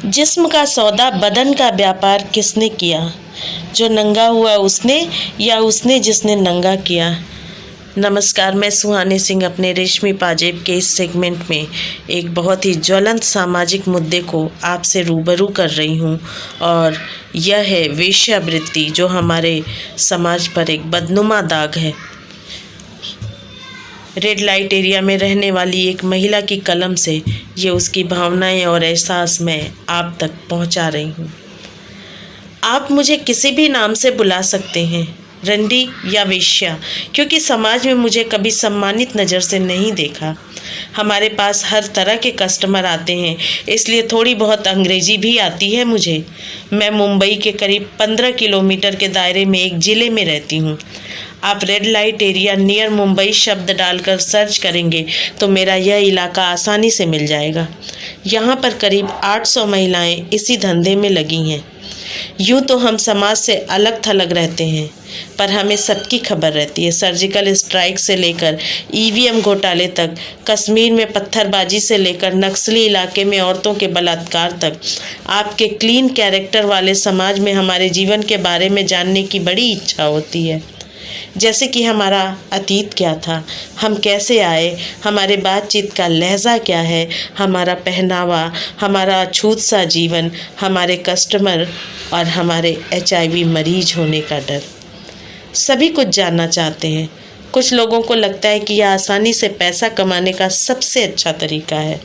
जिस्म का सौदा बदन का व्यापार किसने किया? जो नंगा हुआ उसने या उसने जिसने नंगा किया? नमस्कार, मैं सुहानी सिंह अपने रेशमी पाजेब के इस सेगमेंट में एक बहुत ही ज्वलंत सामाजिक मुद्दे को आपसे रूबरू कर रही हूँ और यह है वेश्यावृत्ति, जो हमारे समाज पर एक बदनुमा दाग है। रेड लाइट एरिया में रहने वाली एक महिला की कलम से ये उसकी भावनाएं और एहसास मैं आप तक पहुंचा रही हूं। आप मुझे किसी भी नाम से बुला सकते हैं, रंडी या वेश्या, क्योंकि समाज में मुझे कभी सम्मानित नज़र से नहीं देखा। हमारे पास हर तरह के कस्टमर आते हैं, इसलिए थोड़ी बहुत अंग्रेजी भी आती है मुझे। मैं मुंबई के करीब 15 किलोमीटर के दायरे में एक ज़िले में रहती हूँ। आप red light area near Mumbai शब्द डालकर सर्च करेंगे तो मेरा यह इलाका आसानी से मिल जाएगा। यहाँ पर करीब 800 महिलाएं इसी धंधे में लगी हैं। यूँ तो हम समाज से अलग थलग रहते हैं, पर हमें सबकी खबर रहती है। सर्जिकल स्ट्राइक से लेकर ईवीएम घोटाले तक, कश्मीर में पत्थरबाजी से लेकर नक्सली इलाके में औरतों के बलात्कार तक, आपके क्लीन कैरेक्टर वाले समाज में हमारे जीवन के बारे में जानने की बड़ी इच्छा होती है। जैसे कि हमारा अतीत क्या था, हम कैसे आए, हमारे बातचीत का लहजा क्या है, हमारा पहनावा, हमारा अछूत सा जीवन, हमारे कस्टमर और हमारे HIV मरीज होने का डर। सभी कुछ जानना चाहते हैं। कुछ लोगों को लगता है कि यह आसानी से पैसा कमाने का सबसे अच्छा तरीका है।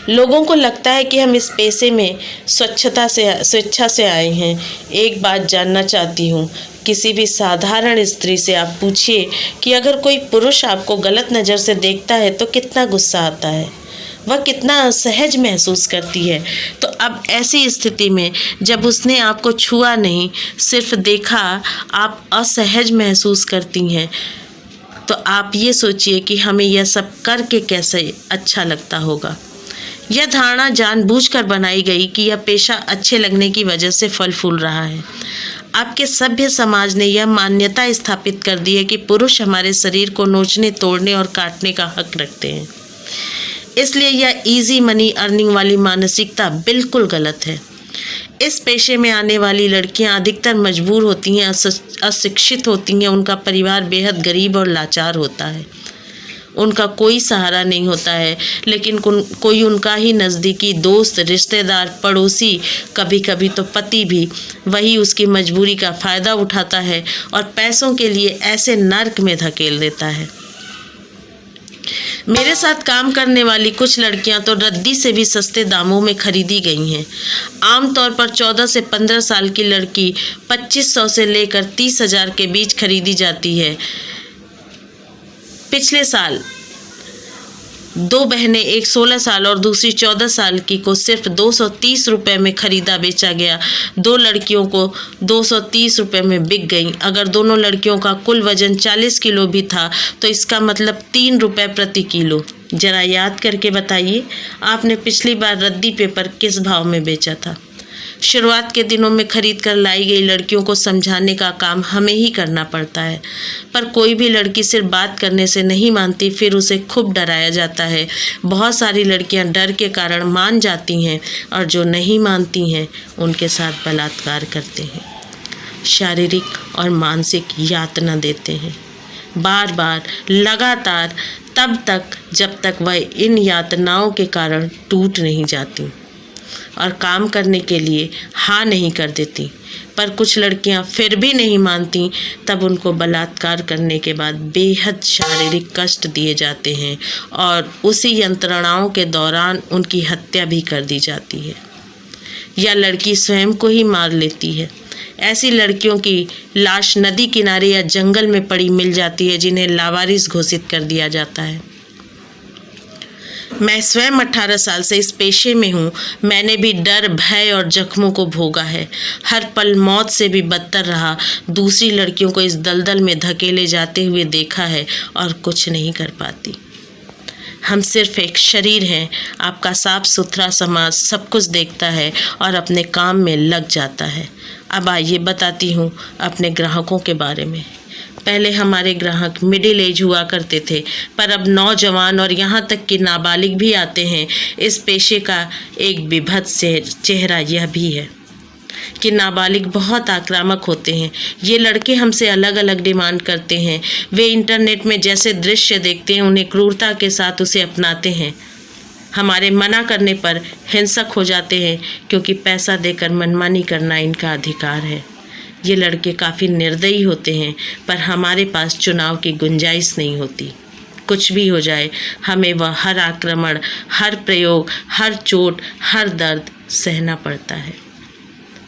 लोगों को लगता है कि हम इस पेशे में स्वेच्छा से आए हैं। एक बात जानना चाहती हूँ, किसी भी साधारण स्त्री से आप पूछिए कि अगर कोई पुरुष आपको गलत नज़र से देखता है तो कितना गुस्सा आता है, वह कितना असहज महसूस करती है। तो अब ऐसी स्थिति में जब उसने आपको छुआ नहीं, सिर्फ देखा, आप असहज महसूस करती हैं, तो आप ये सोचिए कि हमें यह सब करके कैसे अच्छा लगता होगा। यह धारणा जानबूझकर बनाई गई कि यह पेशा अच्छे लगने की वजह से फल फूल रहा है। आपके सभ्य समाज ने यह मान्यता स्थापित कर दी है कि पुरुष हमारे शरीर को नोचने, तोड़ने और काटने का हक रखते हैं। इसलिए यह इजी मनी अर्निंग वाली मानसिकता बिल्कुल गलत है। इस पेशे में आने वाली लड़कियां अधिकतर मजबूर होती हैं, अशिक्षित होती हैं, उनका परिवार बेहद गरीब और लाचार होता है, उनका कोई सहारा नहीं होता है, लेकिन कोई उनका ही नज़दीकी दोस्त, रिश्तेदार, पड़ोसी, कभी कभी तो पति भी, वही उसकी मजबूरी का फ़ायदा उठाता है और पैसों के लिए ऐसे नर्क में धकेल देता है। मेरे साथ काम करने वाली कुछ लड़कियां तो रद्दी से भी सस्ते दामों में खरीदी गई हैं। आमतौर पर 14 से 15 साल की लड़की 2500 से लेकर 30,000 के बीच खरीदी जाती है। पिछले साल 2 बहनें, एक 16 साल और दूसरी 14 साल की, को सिर्फ 230 रुपये में खरीदा बेचा गया। 2 लड़कियों को 230 रुपये में बिक गई। अगर दोनों लड़कियों का कुल वजन 40 किलो भी था तो इसका मतलब 3 रुपये प्रति किलो। जरा याद करके बताइए, आपने पिछली बार रद्दी पेपर किस भाव में बेचा था? शुरुआत के दिनों में खरीद कर लाई गई लड़कियों को समझाने का काम हमें ही करना पड़ता है, पर कोई भी लड़की सिर्फ बात करने से नहीं मानती, फिर उसे खूब डराया जाता है। बहुत सारी लड़कियां डर के कारण मान जाती हैं और जो नहीं मानती हैं उनके साथ बलात्कार करते हैं, शारीरिक और मानसिक यातना देते हैं, बार बार, लगातार, तब तक जब तक वह इन यातनाओं के कारण टूट नहीं जाती और काम करने के लिए हाँ नहीं कर देती। पर कुछ लड़कियां फिर भी नहीं मानती, तब उनको बलात्कार करने के बाद बेहद शारीरिक कष्ट दिए जाते हैं और उसी यंत्रणाओं के दौरान उनकी हत्या भी कर दी जाती है या लड़की स्वयं को ही मार लेती है। ऐसी लड़कियों की लाश नदी किनारे या जंगल में पड़ी मिल जाती है, जिन्हें लावारिस घोषित कर दिया जाता है। मैं स्वयं 18 साल से इस पेशे में हूँ। मैंने भी डर, भय और जख्मों को भोगा है। हर पल मौत से भी बदतर रहा। दूसरी लड़कियों को इस दलदल में धकेले जाते हुए देखा है और कुछ नहीं कर पाती। हम सिर्फ एक शरीर हैं। आपका साफ सुथरा समाज सब कुछ देखता है और अपने काम में लग जाता है। अब आइए बताती हूँ अपने ग्राहकों के बारे में। पहले हमारे ग्राहक मिडिल एज हुआ करते थे, पर अब नौजवान और यहाँ तक कि नाबालिग भी आते हैं। इस पेशे का एक विभत्स चेहरा यह भी है कि नाबालिग बहुत आक्रामक होते हैं। ये लड़के हमसे अलग अलग डिमांड करते हैं। वे इंटरनेट में जैसे दृश्य देखते हैं, उन्हें क्रूरता के साथ उसे अपनाते हैं। हमारे मना करने पर हिंसक हो जाते हैं, क्योंकि पैसा देकर मनमानी करना इनका अधिकार है। ये लड़के काफ़ी निर्दयी होते हैं, पर हमारे पास चुनाव की गुंजाइश नहीं होती। कुछ भी हो जाए, हमें वह हर आक्रमण, हर प्रयोग, हर चोट, हर दर्द सहना पड़ता है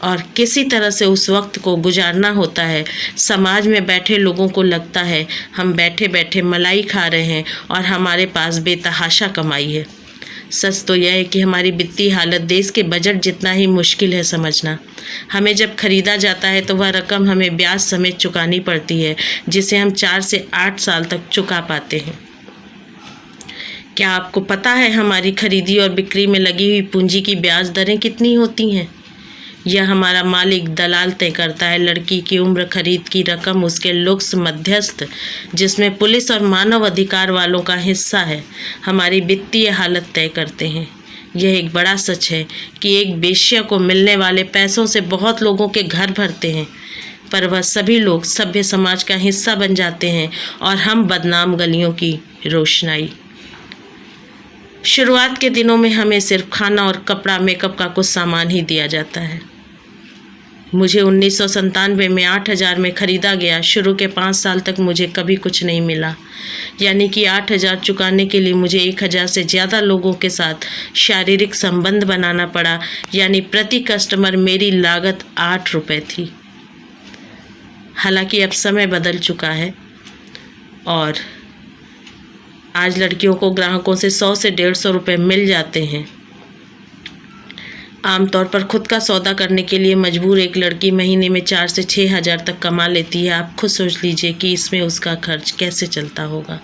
और किसी तरह से उस वक्त को गुजारना होता है। समाज में बैठे लोगों को लगता है हम बैठे बैठे मलाई खा रहे हैं और हमारे पास बेतहाशा कमाई है। सच तो यह है कि हमारी वित्तीय हालत देश के बजट जितना ही मुश्किल है समझना। हमें जब खरीदा जाता है तो वह रकम हमें ब्याज समेत चुकानी पड़ती है, जिसे हम 4 से 8 साल तक चुका पाते हैं। क्या आपको पता है हमारी खरीदी और बिक्री में लगी हुई पूंजी की ब्याज दरें कितनी होती हैं? यह हमारा मालिक दलाल तय करता है। लड़की की उम्र, खरीद की रकम, उसके लुक्स, मध्यस्थ जिसमें पुलिस और मानव अधिकार वालों का हिस्सा है, हमारी वित्तीय हालत तय करते हैं। यह एक बड़ा सच है कि एक वेश्या को मिलने वाले पैसों से बहुत लोगों के घर भरते हैं, पर वह सभी लोग सभ्य समाज का हिस्सा बन जाते हैं और हम बदनाम गलियों की रोशनाई। शुरुआत के दिनों में हमें सिर्फ खाना और कपड़ा, मेकअप का कुछ सामान ही दिया जाता है। मुझे 1997 में 8,000 में ख़रीदा गया। शुरू के 5 साल तक मुझे कभी कुछ नहीं मिला, यानी कि 8,000 चुकाने के लिए मुझे 1,000 से ज़्यादा लोगों के साथ शारीरिक संबंध बनाना पड़ा, यानी प्रति कस्टमर मेरी लागत 8 रुपये थी। हालांकि अब समय बदल चुका है और आज लड़कियों को ग्राहकों से 100 से 150 रुपये मिल जाते हैं। आमतौर पर खुद का सौदा करने के लिए मजबूर एक लड़की महीने में 4 से 6,000 तक कमा लेती है। आप खुद सोच लीजिए कि इसमें उसका खर्च कैसे चलता होगा।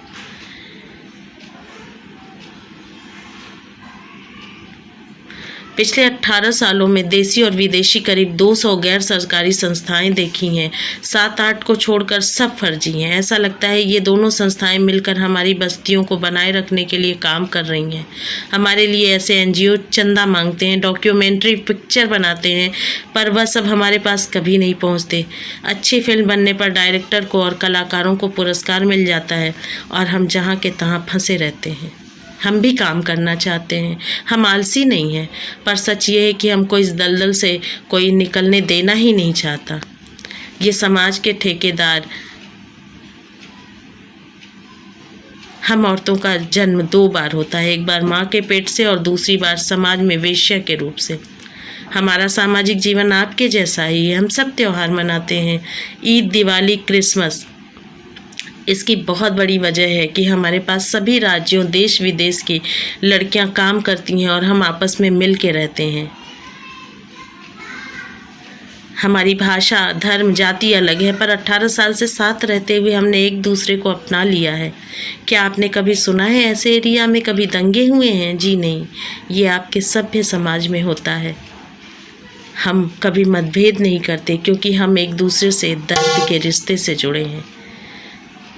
पिछले 18 सालों में देसी और विदेशी करीब 200 गैर सरकारी संस्थाएं देखी हैं। 7-8 को छोड़कर सब फर्जी हैं। ऐसा लगता है ये दोनों संस्थाएं मिलकर हमारी बस्तियों को बनाए रखने के लिए काम कर रही हैं। हमारे लिए ऐसे एनजीओ चंदा मांगते हैं, डॉक्यूमेंट्री पिक्चर बनाते हैं, पर वह सब हमारे पास कभी नहीं पहुंचते। अच्छी फिल्म बनने पर डायरेक्टर को और कलाकारों को पुरस्कार मिल जाता है और हम जहाँ के तहाँ फंसे रहते हैं। हम भी काम करना चाहते हैं, हम आलसी नहीं हैं, पर सच ये है कि हमको इस दलदल से कोई निकलने देना ही नहीं चाहता। ये समाज के ठेकेदार हम औरतों का जन्म 2 बार होता है, एक बार माँ के पेट से और दूसरी बार समाज में वेश्या के रूप से। हमारा सामाजिक जीवन आपके जैसा ही है। हम सब त्यौहार मनाते हैं, ईद, दिवाली, क्रिसमस। इसकी बहुत बड़ी वजह है कि हमारे पास सभी राज्यों, देश विदेश की लड़कियां काम करती हैं और हम आपस में मिल के रहते हैं। हमारी भाषा, धर्म, जाति अलग है, पर 18 साल से साथ रहते हुए हमने एक दूसरे को अपना लिया है। क्या आपने कभी सुना है ऐसे एरिया में कभी दंगे हुए हैं? जी नहीं, ये आपके सभ्य समाज में होता है। हम कभी मतभेद नहीं करते, क्योंकि हम एक दूसरे से दर्द के रिश्ते से जुड़े हैं।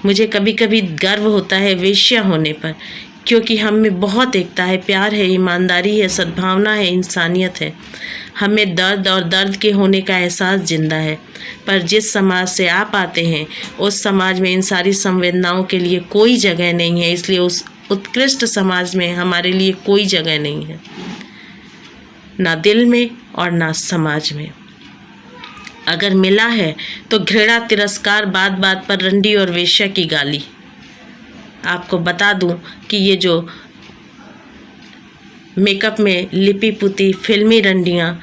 मुझे कभी कभी गर्व होता है वेश्या होने पर, क्योंकि हम में बहुत एकता है, प्यार है, ईमानदारी है, सद्भावना है, इंसानियत है। हमें दर्द और दर्द के होने का एहसास जिंदा है। पर जिस समाज से आप आते हैं, उस समाज में इन सारी संवेदनाओं के लिए कोई जगह नहीं है। इसलिए उस उत्कृष्ट समाज में हमारे लिए कोई जगह नहीं है, ना दिल में और ना समाज में। अगर मिला है तो घृणा, तिरस्कार, बात बात पर रंडी और वेश्या की गाली। आपको बता दूं कि ये जो मेकअप में लिपि पुती फिल्मी रंडियां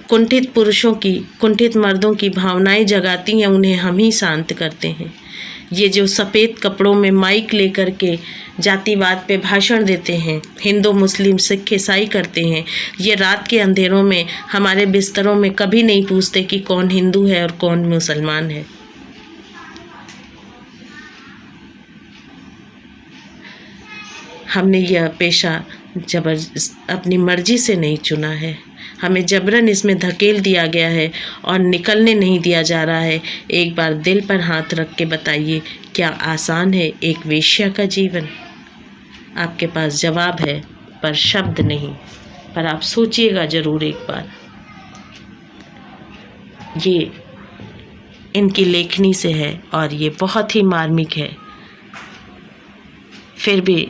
कुंठित पुरुषों की, कुंठित मर्दों की भावनाएं जगाती हैं, उन्हें हम ही शांत करते हैं। ये जो सफ़ेद कपड़ों में माइक लेकर के जातिवाद पे भाषण देते हैं, हिंदू, मुस्लिम, सिख, ईसाई करते हैं, ये रात के अंधेरों में हमारे बिस्तरों में कभी नहीं पूछते कि कौन हिंदू है और कौन मुसलमान है। हमने यह पेशा जबरदस्त अपनी मर्जी से नहीं चुना है। हमें जबरन इसमें धकेल दिया गया है और निकलने नहीं दिया जा रहा है। एक बार दिल पर हाथ रख के बताइए, क्या आसान है एक वेश्या का जीवन? आपके पास जवाब है पर शब्द नहीं, पर आप सोचिएगा ज़रूर एक बार। ये इनकी लेखनी से है और ये बहुत ही मार्मिक है। फिर भी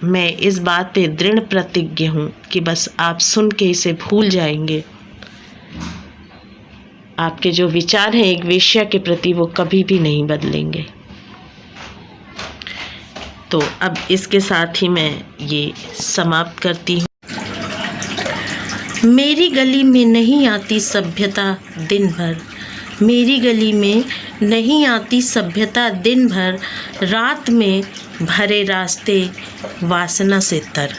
मैं इस बात पे दृढ़ प्रतिज्ञ हूँ कि बस आप सुन के इसे भूल जाएंगे। आपके जो विचार हैं एक वेश्या के प्रति वो कभी भी नहीं बदलेंगे। तो अब इसके साथ ही मैं ये समाप्त करती हूँ। मेरी गली में नहीं आती सभ्यता दिन भर, मेरी गली में नहीं आती सभ्यता दिन भर, रात में भरे रास्ते वासना से तर,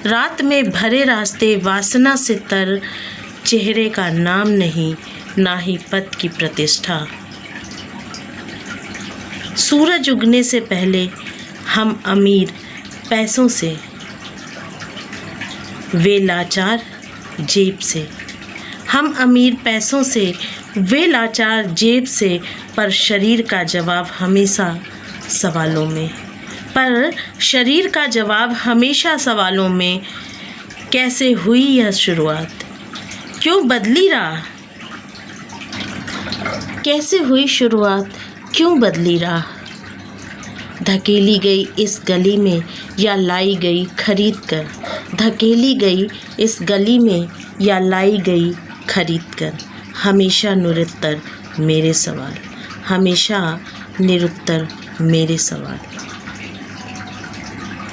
रात में भरे रास्ते वासना से तर, चेहरे का नाम नहीं ना ही पद की प्रतिष्ठा। सूरज उगने से पहले हम अमीर पैसों से, वे लाचार जेब से, हम अमीर पैसों से वे लाचार जेब से, पर शरीर का जवाब हमेशा सवालों में, पर शरीर का जवाब हमेशा सवालों में। कैसे हुई यह शुरुआत, क्यों बदली राह, कैसे हुई शुरुआत, क्यों बदली राह, धकेली गई इस गली में या लाई गई खरीद कर, धकेली गई इस गली में या लाई गई खरीद कर, हमेशा निरुत्तर मेरे सवाल, हमेशा निरुत्तर मेरे सवाल।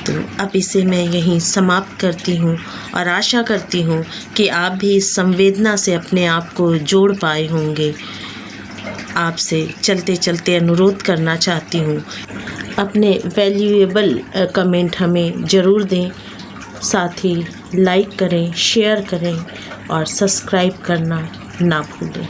तो अब इसे मैं यहीं समाप्त करती हूँ और आशा करती हूँ कि आप भी इस संवेदना से अपने आप को जोड़ पाए होंगे। आपसे चलते चलते अनुरोध करना चाहती हूँ, अपने वैल्यूएबल कमेंट हमें ज़रूर दें, साथ ही लाइक करें, शेयर करें और सब्सक्राइब करना ना भूलें।